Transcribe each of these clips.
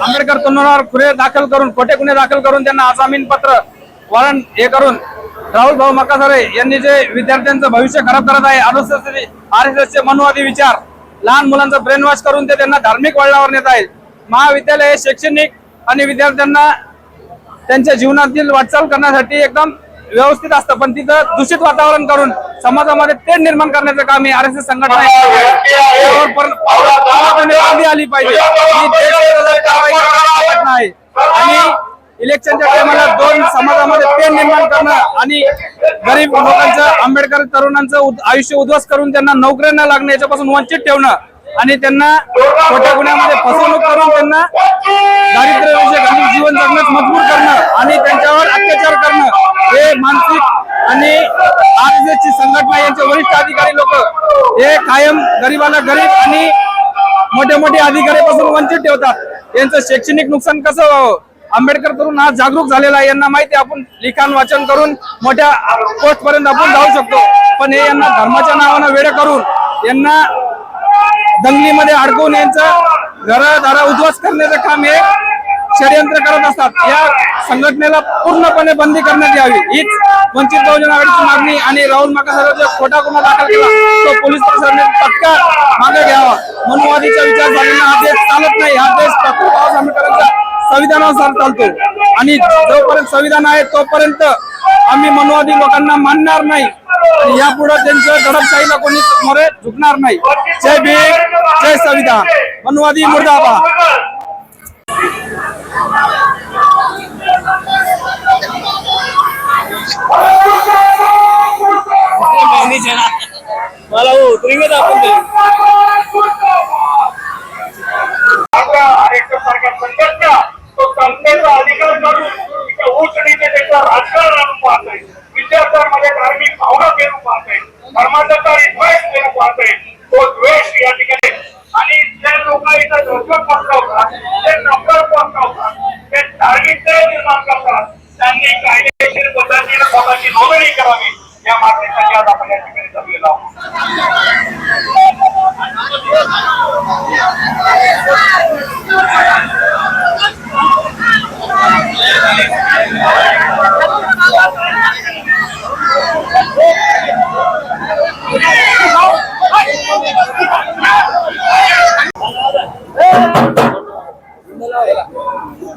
आंबेडकर तरुणावर गुन्हे दाखल करून खोटे गुन्हे दाखल करून त्यांना अजामीन पत्र वॉरंट हे करून राहुल भाऊ मकासारे यांनी जे विद्यार्थ्यांचं भविष्य खराब करत आहे, आरएसएसचे मनोवादी विचार, लहान मुलांचं ब्रेन वॉश करून ते त्यांना धार्मिक वळणावर नेत आहेत। महाविद्यालय हे शैक्षणिक आणि विद्यार्थ्यांना त्यांच्या जीवनातील वाटचाल करण्यासाठी एकदम व्यवस्थित असतं, पण तिथं दूषित वातावरण करून समाजामध्ये तेढ निर्माण करण्याचं काम हे आरएसएस संघटना आली पाहिजे आहे। आणि इलेक्शनच्या टायमाला दोन समाजामध्ये तेढ निर्माण करणं आणि गरीब लोकांचं, आंबेडकर तरुणांचं आयुष्य उद्ध्वस्त करून त्यांना नोकऱ्या न लागणं, याच्यापासून वंचित ठेवणं आणि त्यांना खोट्या गुन्ह्यामध्ये फसवणूक करून त्यांना दारिद्र्य जीवन जगण्यास मजबूर करणं आणि त्यांच्यावर अत्याचार करणं हे मानसिक आणि आरएसएसची संघटना यांचे वरिष्ठ अधिकारी लोक हे कायम गरिबाला गरीब आणि मोठे मोठे अधिकाऱ्यापासून वंचित ठेवतात। यांचं शैक्षणिक नुकसान कसं व्हावं, आंबेडकर तरुण आज जागरूक झालेला आहे, यांना माहिती आपण लिखाण वाचन करून मोठ्या पोस्ट पर्यंत आपण जाऊ शकतो, पण हे यांना धर्माच्या नावानं वेळ करून यांना दंगलीमध्ये अडकवून यांचं घरदार उद्ध्वस्त करण्याचं काम हे षडयंत्र करत असतात। या संघटनेला पूर्णपणे बंदी करण्यात यावी हीच वंचित बहुजन आघाडीची मागणी। आणि राहुल मकासारेचा खोटा गुन्हा दाखल केला तो पोलीस प्रशासनाने तत्काळ मागे घ्यावा। मनोवादीचा विचार झालेला हा देश चालत नाही, हा देश डॉक्टर बाबासाहेब आंबेडकरांच्या संविधानानुसार चालतो आणि जोपर्यंत संविधान आहे तोपर्यंत आम्ही मनोवादी लोकांना मानणार नाही आणि यापुढे त्यांच्या दडपशाहीला कोणी मोरे झुकणार नाही। जय भीम, जय संविधान, मनोवादी मुर्दाबाद। मला हो तुम्ही सारख्या संघटना तो संस्थेचा अधिकार करून उच्च नीतीचं राजकारण आणून पाहतोय, विद्यार्थ्यांमध्ये धार्मिक भावना पेरू पाहतोय, धर्माचा द्वेष पेरू पाहतोय। तो द्वेष या ठिकाणी आणि जे लोक इथं धोका पसरवतात, जे नफरत पसरवतात, ते धार्मिकता निर्माण करतात, त्यांनी कायदेशीर पद्धतीने स्वतःची नोंदणी करावी या मागणीसाठी आज आपण या ठिकाणी जमलेलो आहोत।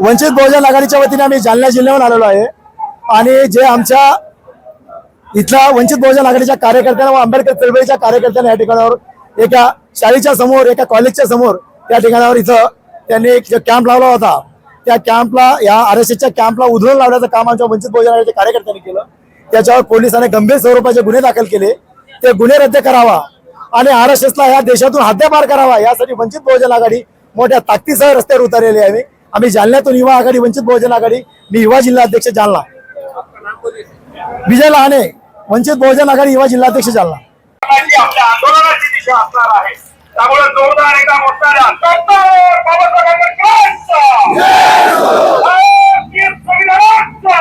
वंचित बहुजन आघाडीच्या वतीने आम्ही जालना जिल्ह्याहून आलेलो आहे आणि जे आमच्या इथला वंचित बहुजन आघाडीच्या कार्यकर्त्यांना व आंबेडकर चळवळीच्या कार्यकर्त्यांना या ठिकाणावर एका शाळेच्या समोर, एका कॉलेजच्या समोर त्या ठिकाणावर इथं त्यांनी एक कॅम्प लावला होता। त्या कॅम्पला, या आरएसएसच्या कॅम्पला उधळून लावण्याचं काम आमच्या वंचित बहुजन आघाडीच्या कार्यकर्त्यांनी केलं। त्याच्यावर पोलिसांनी गंभीर स्वरूपाचे गुन्हे दाखल केले, ते गुन्हे रद्द करावा आणि आरएसएसला या देशातून हद्दपार करावा यासाठी वंचित बहुजन आघाडी मोठ्या ताकदीसह रस्त्यावर उतरलेली आहे। आम्ही जालन्यातून युवा आघाडी, वंचित बहुजन आघाडी, मी युवा जिल्हा अध्यक्ष जालना, विजय लहाने, वंचित बहुजन आघाडी युवा जिल्हा अध्यक्ष जालना। आपल्या आंदोलनाची दिशा असणार आहे, त्यामुळे जोरदार एका मोठ्या डॉक्टर बाबासाहेब आंबेडकरांचा भारतीय संविधानाचा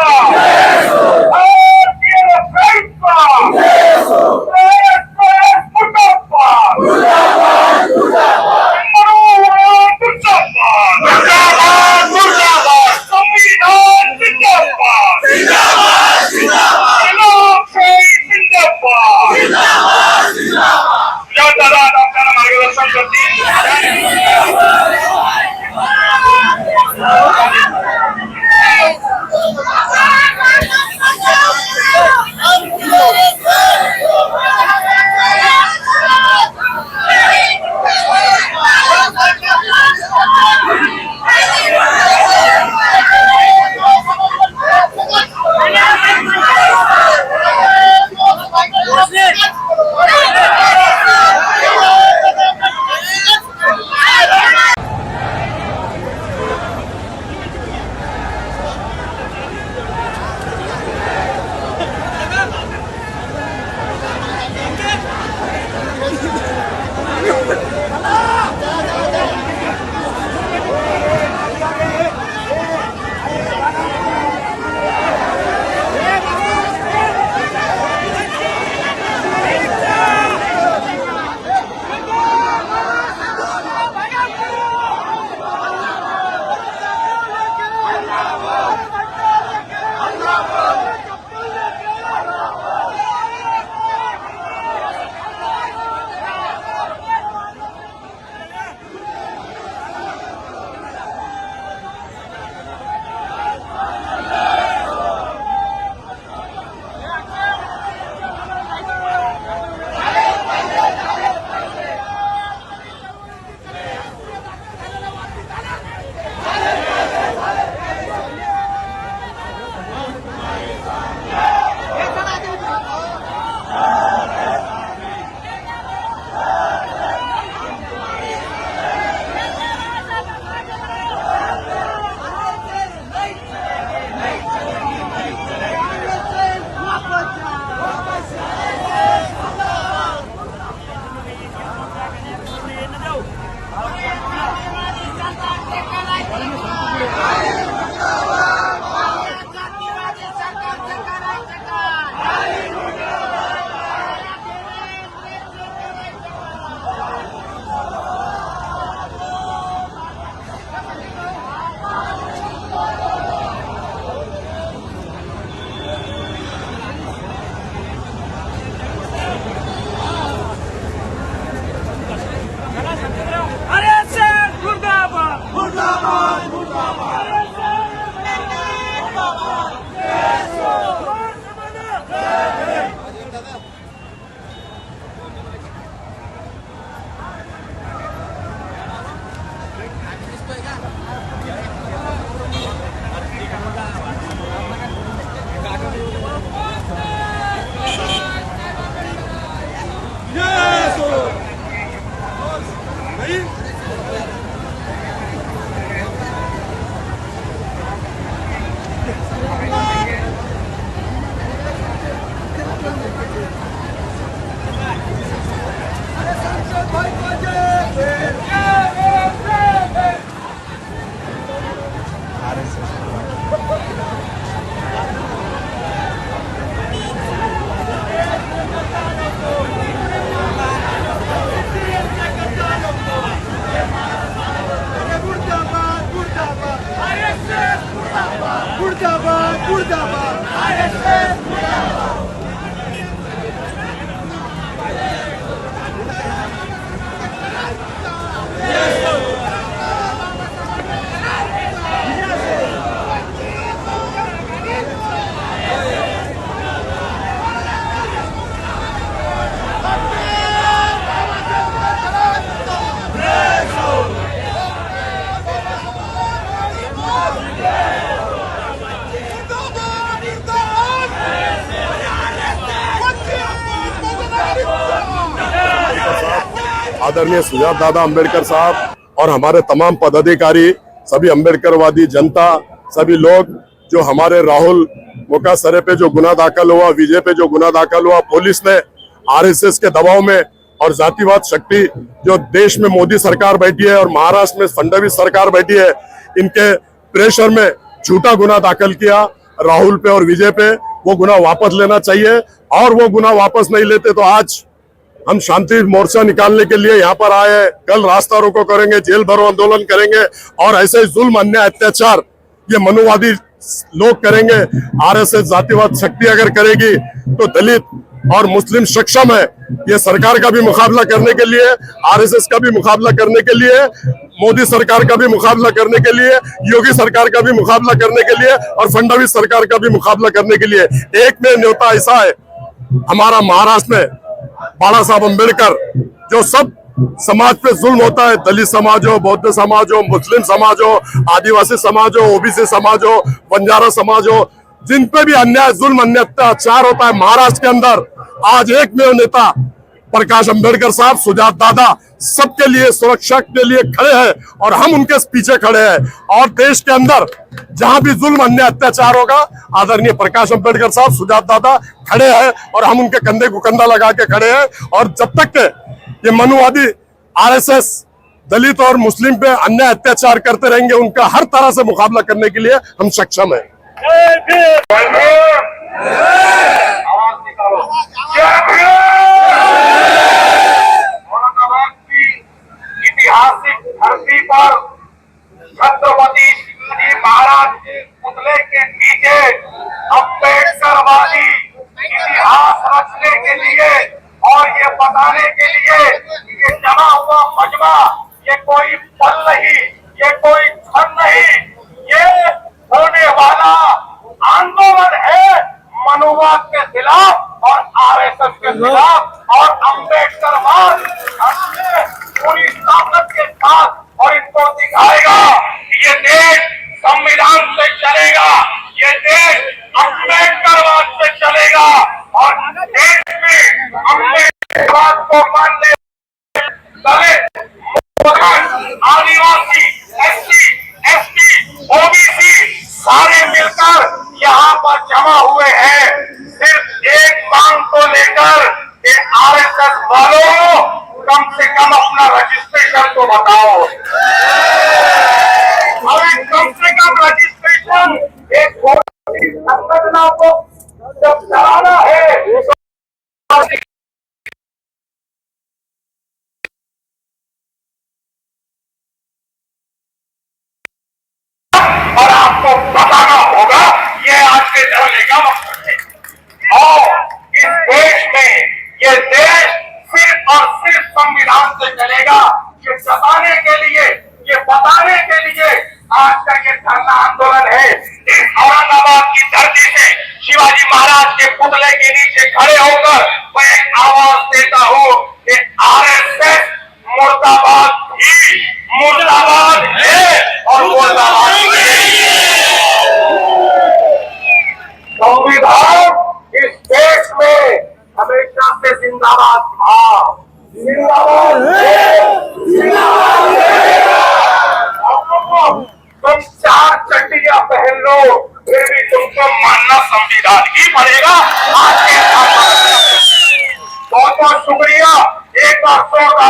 भारतीय लोकशाहीचा आदरणीय सुजात दादा अम्बेडकर साहब और हमारे तमाम पदाधिकारी, सभी अम्बेडकरवादी जनता, सभी लोग जो हमारे राहुल मुकासरे पे जो गुना दाखिल हुआ, विजय पे जो गुना दाखिल हुआ, पुलिस ने आरएसएस के दबाव में और जातिवाद शक्ति जो देश में मोदी सरकार बैठी है और महाराष्ट्र में फडणवीस सरकार बैठी है, इनके प्रेशर में झूठा गुना दाखिल किया राहुल पे और विजय पे। वो गुना वापस लेना चाहिए और वो गुना वापस नहीं लेते तो आज हम शांति मोर्चा निकालने के लिए यहाँ पर आए हैं। कल रास्ता रोको करेंगे, जेल भरो आंदोलन करेंगे और ऐसे जुल्म अन्याय अत्याचार ये मनुवादी लोग करेंगे। आरएसएस जातिवाद शक्ति अगर करेगी तो दलित और मुस्लिम सक्षम है ये सरकार का भी मुकाबला करने के लिए, आरएसएस का भी मुकाबला करने के लिए, मोदी सरकार का भी मुकाबला करने के लिए, योगी सरकार का भी मुकाबला करने के लिए और फडणवीस सरकार का भी मुकाबला करने के लिए। एक में न्योता ऐसा है हमारा महाराष्ट्र में बाला साहब अम्बेडकर, जो सब समाज पे जुल्म होता है, दलित समाज हो, बौद्ध समाज हो, मुस्लिम समाज हो, आदिवासी समाज हो, ओबीसी समाज हो, बंजारा समाज हो, जिन पे भी अन्याय जुल्म अन्याय अत्याचार होता है महाराष्ट्र के अंदर, आज एक में नेता प्रकाश अम्बेडकर साहब, सुजात दादा सबके लिए सुरक्षा के लिए खड़े हैं और हम उनके पीछे खड़े हैं। और देश के अंदर जहां भी जुल्म अन्याय अत्याचार होगा, आदरणीय प्रकाश अम्बेडकर साहब, सुजात दादा खड़े हैं और हम उनके कंधे को कंधा लगा के खड़े हैं। और जब तक के ये मनुवादी आरएसएस दलित और मुस्लिम पे अन्याय अत्याचार करते रहेंगे, उनका हर तरह से मुकाबला करने के लिए हम सक्षम है। आवाज निकालो। ऐतिहासिक धरती पर छत्रपति शिवाजी महाराज के पुतले के नीचे अम्बेडकरवादी इतिहास रचने के लिए और ये बताने के लिए कि ये जमा हुआ मजमा ये कोई पल नहीं, ये कोई क्षण नहीं, ये होने वाला आंदोलन है मनुवाद के खिलाफ और आरएसएस के खिलाफ और अम्बेडकरवाद पूरी ताकत के साथ और इनको दिखाएगा कि ये देश संविधान से चलेगा, ये देश अम्बेडकरवाद से चलेगा और देश में अम्बेडकरवाद को मानने दलित, आदिवासी, एससी, एसटी, ओबीसी सारे मिलकर यहाँ पर जमा हुए हैं सिर्फ एक मांग को लेकर कि आरएसएस वालों कम से कम अपना रजिस्ट्रेशन तो बताओ। अभी कम से कम रजिस्ट्रेशन एक संगठना को जब चलाना है और आपको बताना होगा ये आज के चलने का मकसद है। और इस देश में ये देश सिर्फ और सिर्फ संविधान से चलेगा, ये जताने के लिए, ये बताने के लिए आज का ये धरना आंदोलन है। इस औरंगाबाद की धरती से शिवाजी महाराज के पुतले के नीचे खड़े होकर मैं एक आवाज देता हूँ कि आरएसएस मुर्दाबाद ही मुर्दाबाद है और मुर्दाबाद संविधान इस देश में हमेशा से जिंदाबाद था, जिंदाबाद तुम चार चट्टियां पहन लो फिर भी तुमको मानना संविधान ही पड़ेगा। आज के बहुत बहुत शुक्रिया, एक बार जोरदार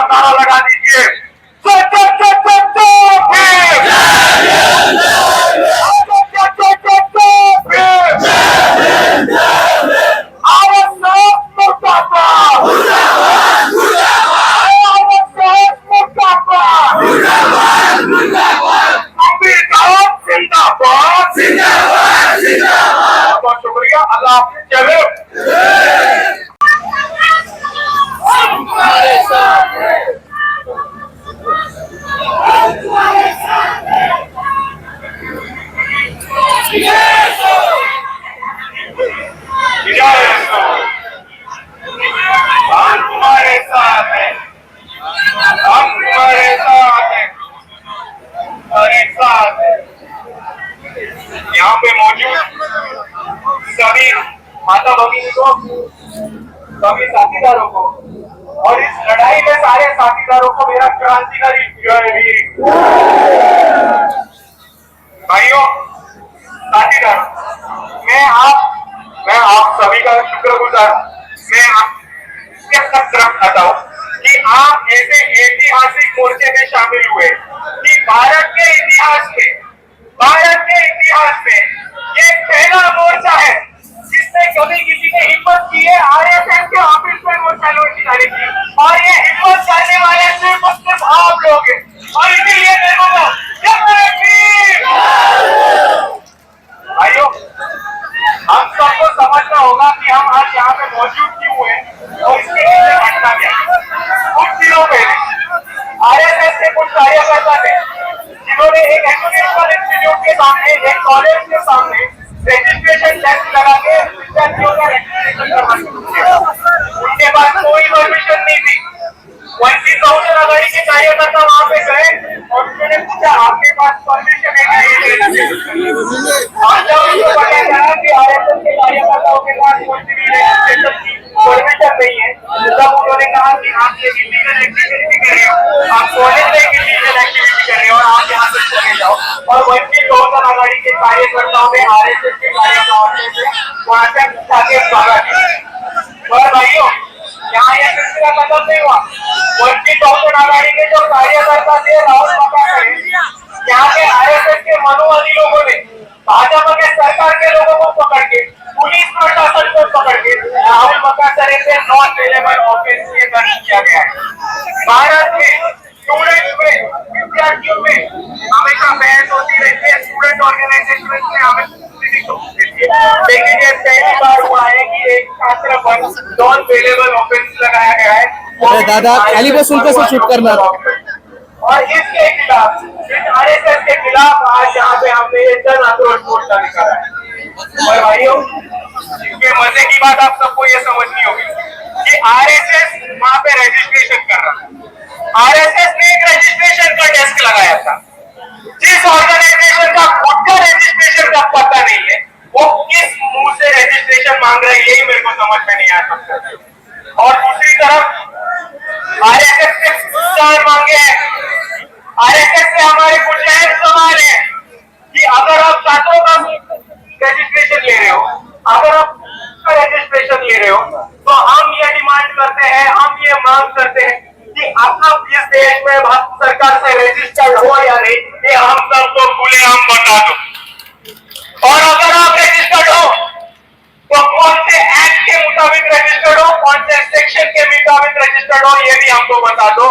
सभी साथीदारों को, और इस लड़ाई में सारे साथीदारों को मेरा क्रांतिकारी भाइयों, साथीदार, मैं आप सभी का शुक्रगुजार हूं। मैं आपके तक खाता हूं कि आप ऐसे ऐतिहासिक मोर्चे में शामिल हुए कि भारत के इतिहास में ये पहला मोर्चा है जिसने कभी किसी ने हिम्मत की है आरएसएस के ऑफिस में मोर्चा जाने की, और ये हिम्मत करने वाले सिर्फ आप लोग हैं। और इसीलिए मेरे को भाइयों, हम सबको समझना होगा कि हम आज यहाँ पे मौजूद क्यों हैं और इसके पीछे घटना क्या है। कुछ दिनों पहले आरएसएस के कुछ कार्यकर्ता थे जिन्होंने एक एजुकेशनल इंस्टीट्यूट के सामने, एक कॉलेज के सामने रजिस्ट्रेशन डेस्क लगा के विद्यार्थियों का रजिस्ट्रेशन करवा दिया। उनके पास कोई परमिशन नहीं थी। वंचित बहुजन आघाड़ी के कार्यकर्ता वहां पे गए और उन्होंने पूछा आपके पास परमिशन है क्या? और जब उनको पता चला कि आरएसएस के कार्यकर्ताओं के पास कोई भी रजिस्ट्रेशन की परमिशन नहीं है, तब उन्होंने कहा कि आप ये इलीगल एक्टिविटी कर रहे हो, आप कॉलेज में इलीगल एक्टिविटी कर रहे हो और आप यहाँ से चले जाओ। और वंचित बहुजन आघाड़ी के कार्यकर्ताओं ने आरएसएस के कार्यकर्ताओं से वहां से आगे भागा दिया। और भाइयों, यहाँ यह सिलसिला खत्म नहीं हुआ। वंचित बहुजन आघाड़ी के जो कार्यकर्ता थे राहुल मकासर, यहाँ के आरएसएस के मनुवादी लोगों ने भाजपा के सरकार के लोगों को पकड़ के, पुलिस प्रशासन को पकड़ के राहुल मकासर से नॉन अवेलेबल ऑफिस से बंद किया गया है। भारत में स्टूडेंट में, विद्यार्थियों में हमेशा बहस होती रहती है, स्टूडेंट ऑर्गेनाइजेशन में हमें, लेकिन ये पहली बार हुआ है कि एक छात्र पर नॉन अवेलेबल ऑफेंस लगाया गया है। दादा खाली बस उनको से शूट करना। और इसके खिलाफ, इस आरएसएस के खिलाफ आज यहाँ पे हमने ये जन आक्रोश मोर्चा निकाला है। और भाइयों, इसमें मजे की बात आप सबको ये समझनी होगी कि आरएसएस वहाँ पे रजिस्ट्रेशन कर रहा है। आरएसएस ने एक रजिस्ट्रेशन का डेस्क लगाया था। जिस ऑर्गेनाइजेशन का खुद का रजिस्ट्रेशन का पता नहीं है, वो किस मुंह से रजिस्ट्रेशन मांग रहे हैं, यही मेरे को समझ में नहीं आ सकता। और दूसरी तरफ आरएसएस से चार मांगे हैं। आरएसएस से हमारे कुछ अहम सवाल है कि अगर आप छात्रों का रजिस्ट्रेशन ले रहे हो, अगर आप रजिस्ट्रेशन ले रहे हो, तो हम ये डिमांड करते हैं, हम ये मांग करते हैं कि आप इस देश में भारत सरकार से रजिस्टर्ड हो या नहीं, ये हम सबको खुलेआम बता दो। और अगर आप रजिस्टर्ड हो तो कौन से एक्ट के मुताबिक रजिस्टर्ड हो, कौन से सेक्शन के मुताबिक रजिस्टर्ड हो, ये भी हमको बता दो।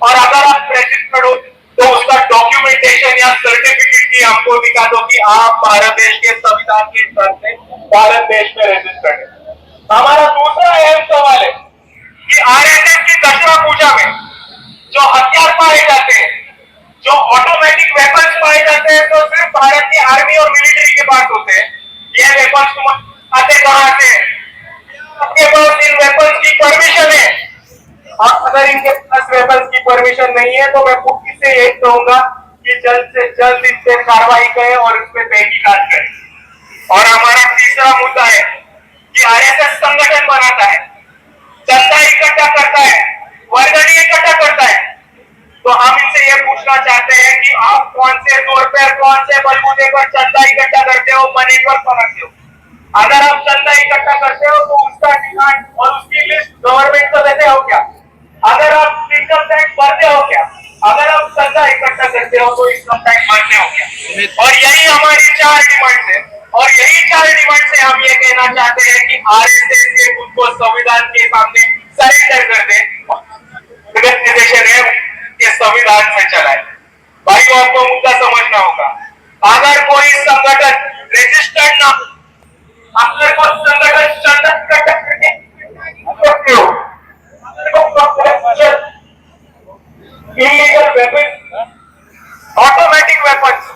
और अगर आप रजिस्टर्ड हो तो उसका डॉक्यूमेंटेशन या सर्टिफिकेट भी हमको दिखा दो कि आप भारत देश के संविधान के हिसाब से भारत देश में रजिस्टर्ड है। हमारा दूसरा अहम सवाल है कि आरएसएस की दशहरा पूजा में जो हथियार पाए जाते हैं, जो ऑटोमेटिक वेपन्स पाए जाते हैं, तो सिर्फ भारत की आर्मी और मिलिट्री के पास होते हैं। ये वेपन्स आते कहां से? आपके पास इन वेपन्स की परमिशन है? अगर इनके पास वेपन्स की परमिशन नहीं है तो मैं पुलिस से यही कहूंगा कि जल्द से जल्द इस पर कार्रवाई करें और इस पर तहकीकात करें। और हमारा तीसरा मुद्दा है कि आरएसएस संगठन बनाता है, चंदा इकट्ठा करता है, वर्गणी इकट्ठा करता है, तो हम इनसे ये पूछना चाहते हैं कि आप कौन से तौर पर, कौन से बलबूते पर चंदा इकट्ठा करते हो, मनी पर बनाते हो? अगर आप चंदा इकट्ठा करते हो तो उसका डिमांड और उसकी लिस्ट गवर्नमेंट को देते हो क्या? अगर आप इनकम टैक्स भरते हो क्या? अगर आप चंदा इकट्ठा करते हो तो इनकम टैक्स भरते हो क्या? और यही हमारी 4 डिमांड है, और यही 4 डिमांड से हम ये कहना चाहते हैं कि आरएसएस के खुद को संविधान के सामने सरेंडर कर दे, निर्देशन है कि संविधान से चलाए। भाइयों, आपको मुद्दा समझना होगा। अगर कोई संगठन रजिस्टर्ड ना, अगर कोई संगठन चंदा इकट्ठा करके इलीगल वेपन, ऑटोमेटिक वेपन्स,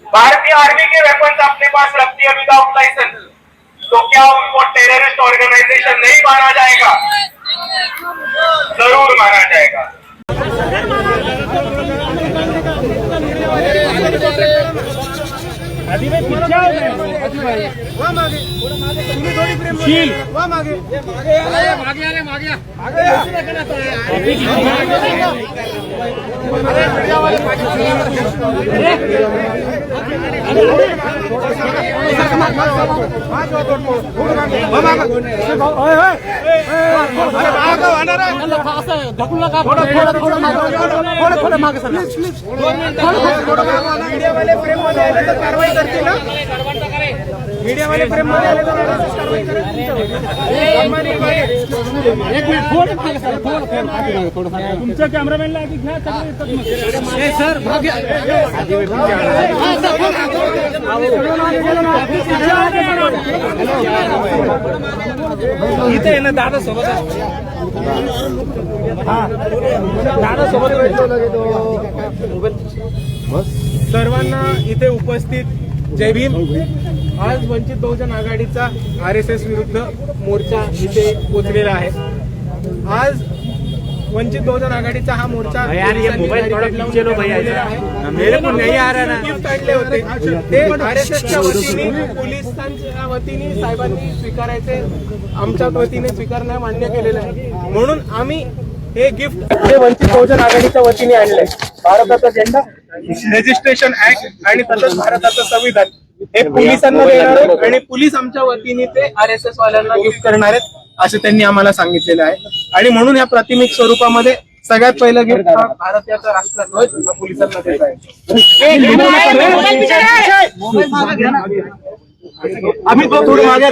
भारतीय आर्मी के वेपन्स अपने पास रखती है विदाउट लाइसेंस, तो क्या उनको टेररिस्ट ऑर्गेनाइजेशन नहीं माना जाएगा? जरूर माना जाएगा। अभी मैं तुमच्या कॅमेरामॅनला आधी घ्या सर इथे आहे ना दादा सोबत दादा सोबत सर्वांना इथे उपस्थित जय भीम. आज वंचित बहुजन आघाडीचा RSS विरुद्ध मोर्चा इथे पोहोचलेला आहे. आज वंचित बहुजन आघाडीचा हा मोर्चा गिफ्ट आणले होते ते RSSच्या वतीने पोलिसांच्या वतीने साहेबांनी स्वीकारायचे आमच्या वतीने स्वीकारणे मान्य केलेलं आहे. म्हणून आम्ही हे गिफ्ट हे वंचित बहुजन आघाडीच्या वतीने आणलंय. भारताचा झेंडा, रजिस्ट्रेशन ऍक्ट आणि तसंच भारताचं संविधान हे पोलिसांना देणार आहेत आणि पोलीस आमच्या वतीने ते RSS वाल्यांना गिफ्ट करणार आहेत असं त्यांनी आम्हाला सांगितलेलं आहे. आणि म्हणून या प्राथमिक स्वरूपामध्ये सगळ्यात पहिलं गिफ्ट हा भारताचा राष्ट्रध्वज हा पोलिसांना देत आहे. आम्ही तो थोडं मागे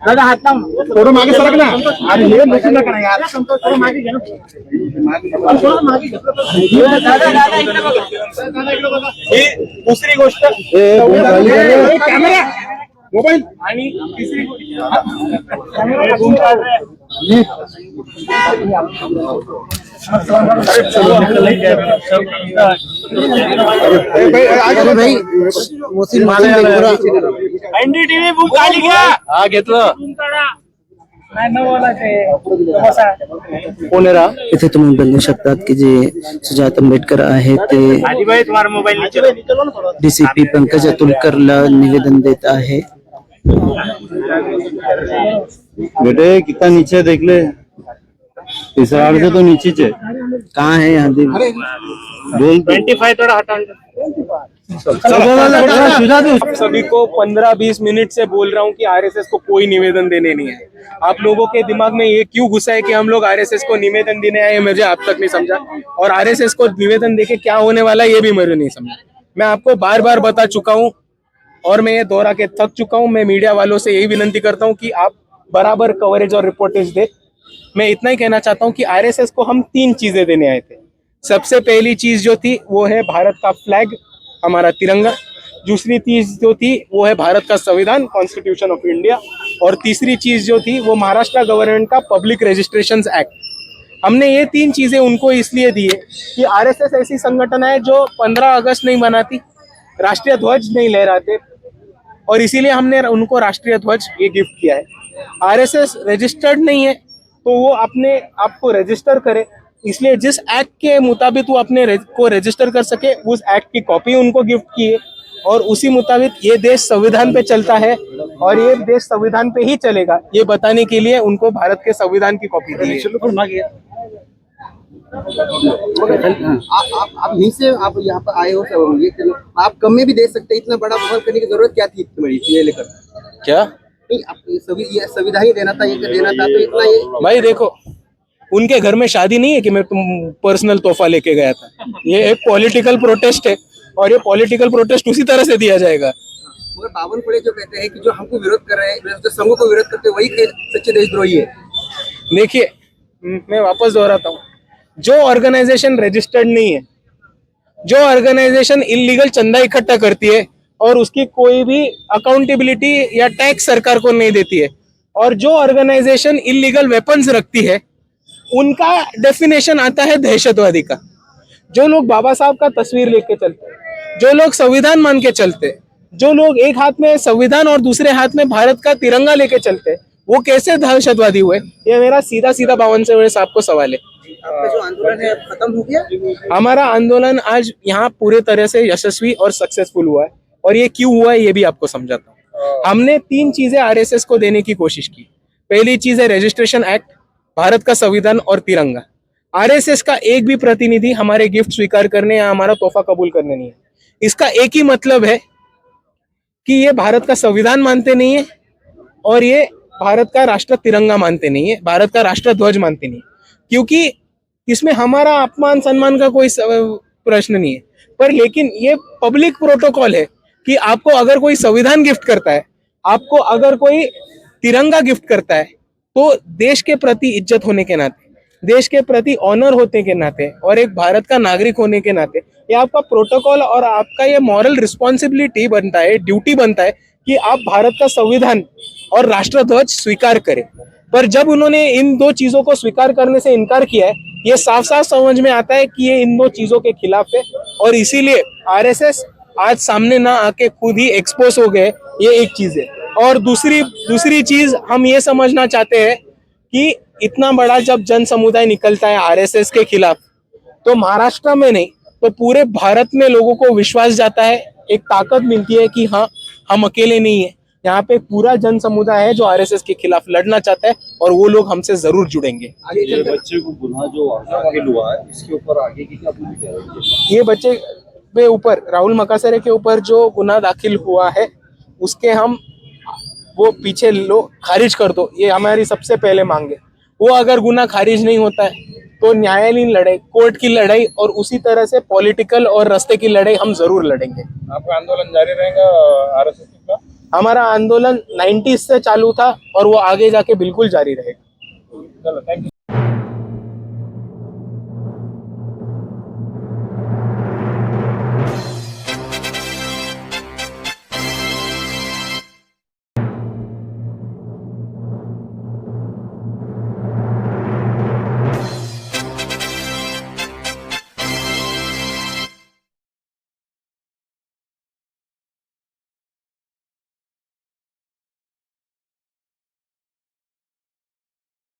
दादा हात लाव थोडं मागे सरक ना. अरे हे नसून नका ना यार, थोडं मागे घे ना. ही दुसरी गोष्ट कॅमेरा मोबाईल आणि तिसरी NDTV बुक खाली घ्या. हा घेतलं इथे तुम्ही बघू शकतात की जे सुजात आंबेडकर आहेत ते DCP पंकज अतुलकरला निवेदन देत आहे. बेटे कितना नीचे देख ले, इस राड से तो नीचे है. कहाँ है यहाँ देख बोल 25 थोड़ा हटा. आप सभी को 15-20 मिनट से बोल रहा हूँ कि RSS को कोई निवेदन देने नहीं है. आप लोगों के दिमाग में ये क्यों घुसा है कि हम लोग RSS को निवेदन देने आए, मुझे अब तक नहीं समझा. और RSS को निवेदन देके क्या होने वाला है ये भी मुझे नहीं समझा. मैं आपको बार बार बता चुका हूँ और मैं ये दोहरा के थक चुका हूँ. मैं मीडिया वालों से यही विनती करता हूँ कि आप बराबर कवरेज और रिपोर्टेज दे. मैं इतना ही कहना चाहता हूँ कि RSS को हम 3 चीजें देने आए थे. सबसे पहली चीज जो थी वो है भारत का फ्लैग, हमारा तिरंगा. दूसरी चीज जो थी वो है भारत का संविधान, कॉन्स्टिट्यूशन ऑफ इंडिया. और तीसरी चीज जो थी वो महाराष्ट्र गवर्नमेंट का पब्लिक रजिस्ट्रेशन एक्ट. हमने ये 3 चीजें उनको इसलिए दी है कि RSS ऐसी संगठन है जो 15 अगस्त नहीं मनाती, राष्ट्रीय ध्वज नहीं लहराते, और इसीलिए हमने उनको राष्ट्रीय ध्वज ये गिफ्ट किया है. RSS रजिस्टर्ड नहीं है तो वो अपने आप को रजिस्टर करे, इसलिए जिस एक्ट के मुताबिक वो अपने को रजिस्टर कर सके उस एक्ट की कॉपी उनको गिफ्ट की है. और उसी मुताबिक ये देश संविधान पे चलता है और ये देश संविधान पे ही चलेगा, ये बताने के लिए उनको भारत के संविधान की कॉपी दी है. आप यहीं से आप यहाँ पर आए हो, ये आप कम में भी दे सकते. इतना बड़ा बवाल करने की जरूरत क्या थी इतनी बड़ी ये लेकर? क्या नहीं, आप ये संविधान ही देना था, ये देना था तो इतना ये. भाई देखो, उनके घर में शादी नहीं है कि मैं तुम पर्सनल तोहफा लेके गया था. ये एक पॉलिटिकल प्रोटेस्ट है और ये पॉलिटिकल प्रोटेस्ट उसी तरह से दिया जाएगा. मगर बावनकुळे जो कहते हैं कि जो हमको विरोध कर रहे हैं, जो संघों को विरोध करते हैं वही सच्चे देशद्रोही है. देखिए, मैं वापस दोहराता हूँ, जो ऑर्गेनाइजेशन रजिस्टर्ड नहीं है, जो ऑर्गेनाइजेशन इलीगल चंदा इकट्ठा करती है और उसकी कोई भी अकाउंटेबिलिटी या टैक्स सरकार को नहीं देती है, और जो ऑर्गेनाइजेशन इलीगल वेपन्स रखती है, उनका डेफिनेशन आता है दहशतवादी का. जो लोग बाबा साहब का तस्वीर लेके चलते हैं, जो लोग संविधान मान के चलते हैं, जो लोग एक हाथ में संविधान और दूसरे हाथ में भारत का तिरंगा लेके चलते हैं, वो कैसे दहशतवादी हुए? ये मेरा सीधा 52 साहब को सवाल है. आपका जो आंदोलन है अब खत्म हो गया? हमारा आंदोलन आज यहाँ पूरे तरह से यशस्वी और सक्सेसफुल हुआ है, और ये क्यों हुआ है ये भी आपको समझाता हूँ। हमने 3 चीजें आरएसएस को देने की कोशिश की। पहली चीज है रजिस्ट्रेशन एक्ट, भारत का संविधान और तिरंगा। आरएसएस का एक भी प्रतिनिधि हमारे गिफ्ट स्वीकार करने या हमारा तोहफा कबूल करने नहीं है। इसका एक ही मतलब है कि ये भारत का संविधान मानते नहीं है और ये भारत का राष्ट्र तिरंगा मानते नहीं है, भारत का राष्ट्र ध्वज मानते नहीं है, क्योंकि इसमें हमारा अपमान सम्मान का कोई प्रश्न नहीं है। पर लेकिन ये पब्लिक प्रोटोकॉल है कि आपको अगर कोई संविधान गिफ्ट करता है, आपको अगर कोई तिरंगा गिफ्ट करता है, तो देश के प्रति इज्जत होने के नाते, देश के प्रति ऑनर होने के नाते और एक भारत का नागरिक होने के नाते ये आपका प्रोटोकॉल और आपका ये मॉरल रिस्पॉन्सिबिलिटी बनता है, ड्यूटी बनता है कि आप भारत का संविधान और राष्ट्रध्वज स्वीकार करें। पर जब उन्होंने इन 2 चीजों को स्वीकार करने से इनकार किया है, ये साफ साफ समझ में आता है कि ये इन 2 चीजों के खिलाफ है, और इसीलिए आरएसएस आज सामने ना आके खुद ही एक्सपोज हो गए। ये एक चीज है। और दूसरी चीज हम ये समझना चाहते हैं कि इतना बड़ा जब जन समुदाय निकलता है आरएसएस के खिलाफ, तो महाराष्ट्र में नहीं तो पूरे भारत में लोगों को विश्वास जाता है, एक ताकत मिलती है कि हाँ हम अकेले नहीं है, यहाँ पे पूरा जन समुदाय है जो आरएसएस के खिलाफ लड़ना चाहता है, और वो लोग हमसे जरूर जुड़ेंगे। ये बच्चे को गुनाह जो दाखिल हुआ है इसके ऊपर आगे की क्या पूरी करेंगे? ये बच्चे के ऊपर, राहुल मकासरे के ऊपर जो गुनाह दाखिल हुआ है उसके हम वो पीछे लो, खारिज कर दो, ये हमारी सबसे पहले मांग है। वो अगर गुनाह खारिज नहीं होता है तो न्यायालयीन लड़ाई, कोर्ट की लड़ाई और उसी तरह से पॉलिटिकल और रास्ते की लड़ाई हम जरूर लड़ेंगे। आपका आंदोलन जारी रहेगा आरएसएस का? हमारा आंदोलन 90s से चालू था और वो आगे जाके बिल्कुल जारी रहेगा। चलो, थैंक यू।